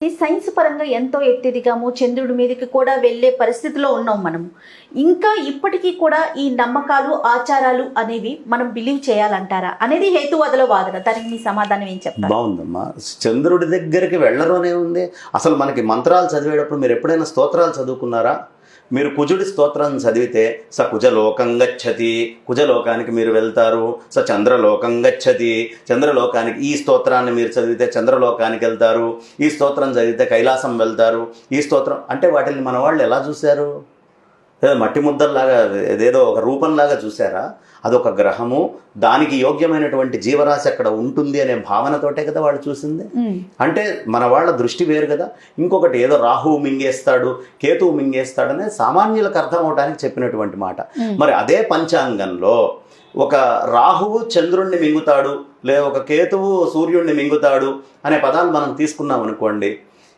ఈ సైన్స్ పరంగా ఎంతో ఎత్తిదిగాము చంద్రుడి మీదకి కూడా వెళ్ళే పరిస్థితిలో ఉన్నాం మనము. ఇంకా ఇప్పటికీ కూడా ఈ నమ్మకాలు ఆచారాలు అనేవి మనం బిలీవ్ చేయాలంటారా అనేది హేతువాదుల వాదన. దానికి మీ సమాధానం ఏం చెప్తారు? బాగుందమ్మా. చంద్రుడి దగ్గరికి వెళ్ళరోనే ఉంది. అసలు మనకి మంత్రాలు చదివేటప్పుడు మీరు ఎప్పుడైనా స్తోత్రాలు చదువుకున్నారా? మీరు కుజుడి స్తోత్రం చదివితే స కుజలోకం గచ్చతి, కుజలోకానికి మీరు వెళ్తారు. స చంద్రలోకం గచ్చతి, చంద్రలోకానికి ఈ స్తోత్రాన్ని మీరు చదివితే చంద్రలోకానికి వెళ్తారు. ఈ స్తోత్రం చదివితే కైలాసం వెళ్తారు. ఈ స్తోత్రం అంటే వాటిని మన వాళ్ళు ఎలా చూశారు? మట్టి ముద్దల్లాగా ఏదేదో ఒక రూపంలాగా చూసారా? అదొక గ్రహము, దానికి యోగ్యమైనటువంటి జీవరాశి అక్కడ ఉంటుంది అనే భావనతోటే కదా వాళ్ళు చూసింది. అంటే మన వాళ్ళ దృష్టి వేరు కదా. ఇంకొకటి ఏదో రాహువు మింగేస్తాడు, కేతువు మింగేస్తాడు అనేది సామాన్యులకు అర్థం అవడానికి చెప్పినటువంటి మాట. మరి అదే పంచాంగంలో ఒక రాహువు చంద్రుణ్ణి మింగుతాడు, లేదా ఒక కేతువు సూర్యుడిని మింగుతాడు అనే పదాలు మనం తీసుకున్నాం అనుకోండి.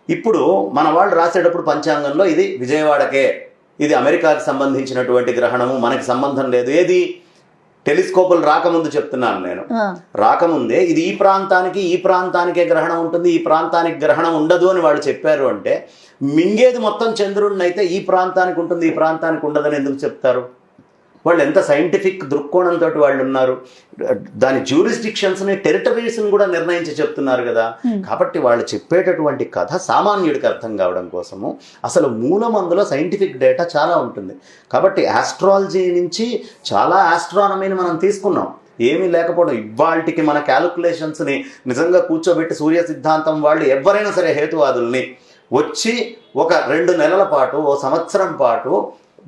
ఇప్పుడు మన వాళ్ళు రాసేటప్పుడు పంచాంగంలో ఇది విజయవాడకే, ఇది అమెరికాకి సంబంధించినటువంటి గ్రహణము, మనకి సంబంధం లేదు. ఏది టెలిస్కోపులు రాకముందు చెప్తున్నాను నేను. రాకముందే ఇది ఈ ప్రాంతానికే గ్రహణం ఉంటుంది, ఈ ప్రాంతానికి గ్రహణం ఉండదు అని వాళ్ళు చెప్పారు. అంటే మింగేది మొత్తం చంద్రుడిని అయితే ఈ ప్రాంతానికి ఉంటుంది, ఈ ప్రాంతానికి ఉండదని ఎందుకు చెప్తారు? వాళ్ళు ఎంత సైంటిఫిక్ దృక్కోణంతో వాళ్ళు ఉన్నారు. దాని జ్యూరిస్డిక్షన్స్ని, టెరిటరీస్ని కూడా నిర్ణయించి చెప్తున్నారు కదా. కాబట్టి వాళ్ళు చెప్పేటటువంటి కథ సామాన్యుడికి అర్థం కావడం కోసము అసలు మూలం అందులో సైంటిఫిక్ డేటా చాలా ఉంటుంది. కాబట్టి ఆస్ట్రాలజీ నుంచి చాలా ఆస్ట్రానమీని మనం తీసుకున్నాం. ఏమీ లేకపోవడం ఇవాళకి మన క్యాలిక్యులేషన్స్ని నిజంగా కూర్చోబెట్టి సూర్య సిద్ధాంతం వాళ్ళు ఎవరైనా సరే హేతువాదుల్ని వచ్చి ఒక 2 నెలల పాటు, ఓ సంవత్సరం పాటు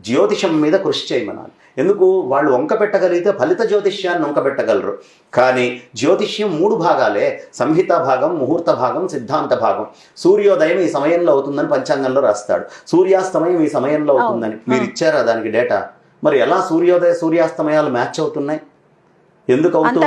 జ్యోతిషం మీద కృషి చేయమనాలి. ఎందుకు? వాళ్ళు వంక పెట్టగలిగితే ఫలిత జ్యోతిష్యాన్ని వంక పెట్టగలరు. కానీ జ్యోతిష్యం 3 భాగాలే: సంహిత భాగం, ముహూర్త భాగం, సిద్ధాంత భాగం. సూర్యోదయం ఈ సమయంలో అవుతుందని పంచాంగంలో రాస్తాడు, సూర్యాస్తమయం ఈ సమయంలో అవుతుందని. మీరు ఇచ్చారా దానికి డేటా? మరి ఎలా సూర్యోదయ సూర్యాస్తమయాలు మ్యాచ్ అవుతున్నాయి? ఎందుకు అవుతుంది?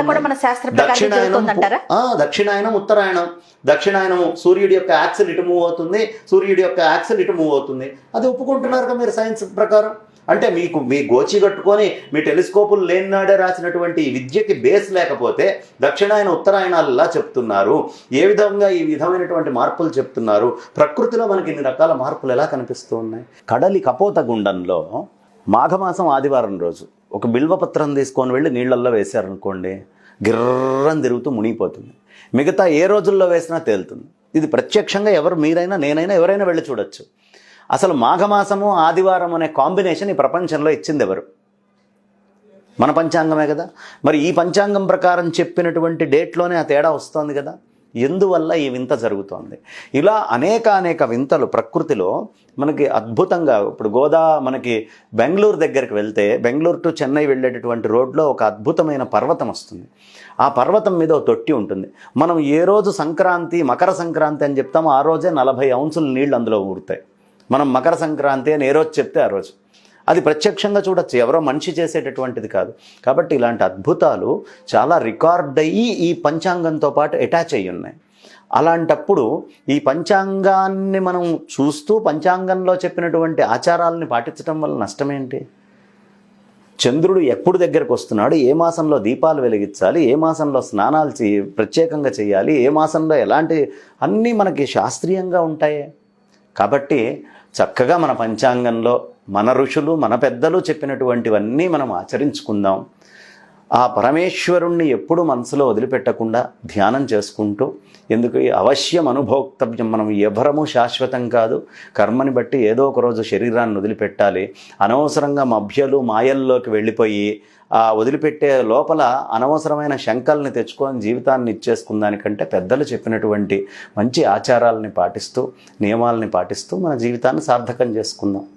దక్షిణాయనం, ఉత్తరాయణం. దక్షిణాయనము సూర్యుడి యొక్క యాక్సిల్ ఇటు మూవ్ అవుతుంది, సూర్యుడి యొక్క యాక్సిల్ ఇటు మూవ్ అవుతుంది. అది ఒప్పుకుంటున్నారు కదా మీరు సైన్స్ ప్రకారం. అంటే మీ గోచి కట్టుకొని మీ టెలిస్కోపులు లేని నాడే రాసినటువంటి ఈ విద్యకి బేస్ లేకపోతే దక్షిణాయన ఉత్తరాయణాలలా చెప్తున్నారు. ఏ విధంగా ఈ విధమైనటువంటి మార్పులు చెప్తున్నారు? ప్రకృతిలో మనకి ఇన్ని రకాల మార్పులు ఎలా కనిపిస్తూ ఉన్నాయి? కడలి కపోత గుండంలో మాఘమాసం ఆదివారం రోజు ఒక బిల్వపత్రం తీసుకొని వెళ్ళి నీళ్ళల్లో వేశారనుకోండి, గిర్రని తిరుగుతూ మునిగిపోతుంది. మిగతా ఏ రోజుల్లో వేసినా తేలుతుంది. ఇది ప్రత్యక్షంగా మీరైనా నేనైనా ఎవరైనా వెళ్ళి చూడొచ్చు. అసలు మాఘమాసము ఆదివారం అనే కాంబినేషన్ ఈ ప్రపంచంలో ఇచ్చింది ఎవరు? మన పంచాంగమే కదా. మరి ఈ పంచాంగం ప్రకారం చెప్పినటువంటి డేట్లోనే ఆ తేడా వస్తుంది కదా. ఎందువల్ల ఈ వింత జరుగుతోంది? ఇలా అనేక వింతలు ప్రకృతిలో మనకి అద్భుతంగా. ఇప్పుడు మనకి బెంగళూరు దగ్గరికి వెళ్తే, బెంగళూరు టు చెన్నై వెళ్ళేటటువంటి రోడ్లో ఒక అద్భుతమైన పర్వతం వస్తుంది. ఆ పర్వతం మీద ఒక తొట్టి ఉంటుంది. మనం ఏ రోజు సంక్రాంతి, మకర సంక్రాంతి అని చెప్తామో ఆ రోజే 40 అంశుల నీళ్ళు అందులో ఊరుతాయి. మనం మకర సంక్రాంతి అని ఏ రోజు చెప్తే ఆ రోజు అది ప్రత్యక్షంగా చూడొచ్చు, ఎవరో మనిషి చేసేటటువంటిది కాదు. కాబట్టి ఇలాంటి అద్భుతాలు చాలా రికార్డ్ అయ్యి ఈ పంచాంగంతో పాటు అటాచ్ అయ్యి ఉన్నాయి. అలాంటప్పుడు ఈ పంచాంగాన్ని మనం చూస్తూ పంచాంగంలో చెప్పినటువంటి ఆచారాలని పాటించడం వల్ల నష్టమేంటి? చంద్రుడు ఎప్పుడు దగ్గరకు వస్తున్నాడు, ఏ మాసంలో దీపాలు వెలిగించాలి, ఏ మాసంలో స్నానాలు ప్రత్యేకంగా చేయాలి, ఏ మాసంలో ఎలాంటి అన్నీ మనకి శాస్త్రీయంగా ఉంటాయి. కాబట్టి చక్కగా మన పంచాంగంలో మన ఋషులు, మన పెద్దలు చెప్పినటువంటివన్నీ మనం ఆచరించుకుందాం. ఆ పరమేశ్వరుణ్ణి ఎప్పుడు మనసులో వదిలిపెట్టకుండా ధ్యానం చేసుకుంటూ, ఎందుకు అవశ్యం అనుభోక్తవ్యం, మనం ఎవరము శాశ్వతం కాదు. కర్మని బట్టి ఏదో ఒక రోజు శరీరాన్ని వదిలిపెట్టాలి. అనవసరంగా మభ్యలు మాయల్లోకి వెళ్ళిపోయి ఆ వదిలిపెట్టే లోపల అనవసరమైన శంకల్ని తెచ్చుకొని జీవితాన్ని ఇచ్చేసుకుందానికంటే పెద్దలు చెప్పినటువంటి మంచి ఆచారాలని పాటిస్తూ, నియమాలని పాటిస్తూ మన జీవితాన్ని సార్థకం చేసుకుందాం.